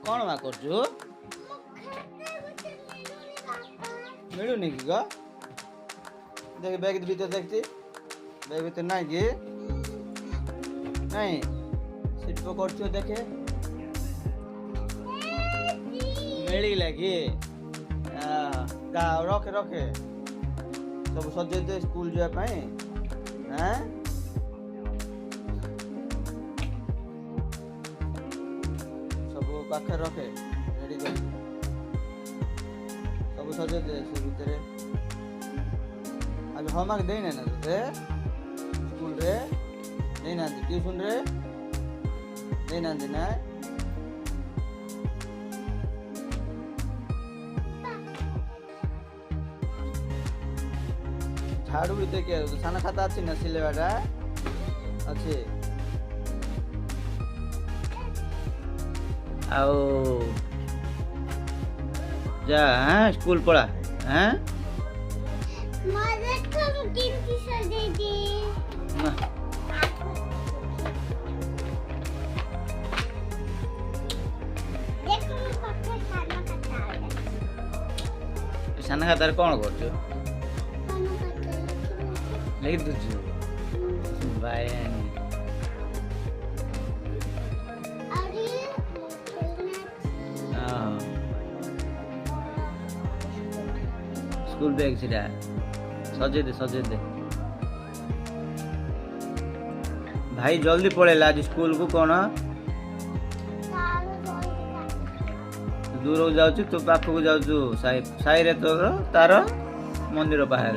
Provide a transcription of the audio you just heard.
कौन मा करछु मिलुनी कि ग देख बैग भीतर देखती बैग भीतर नहीं कि नहीं सीट पर करछु देखे मिली लगी रखे रखे सब सजे दे स्कूल जाए हैं सब पाखे रखे रेडी कर सब सजे दे से भीतर आज होमवर्क देना ना तुझे स्कूल रे देना ट्यूशन रे देना देना झाड़ू भी देखिए तो खाना खाता अच्छी ना सिलेवाटा अच्छे आओ जा हैं स्कूल पढ़ा हैं मदद करो कीमती सजे दे देखो मैं पक्का खाना खाता है खाना खाता कौन करछो खाना खाता लेकिन तुझे बाय अरे स्कूल बैग सीधा सजे दे भाई जल्दी पड़ेला आज स्कूल को कौन दूर जाऊँ तो पाखक जाऊँ साई रे तोर तार मंदिर बाहर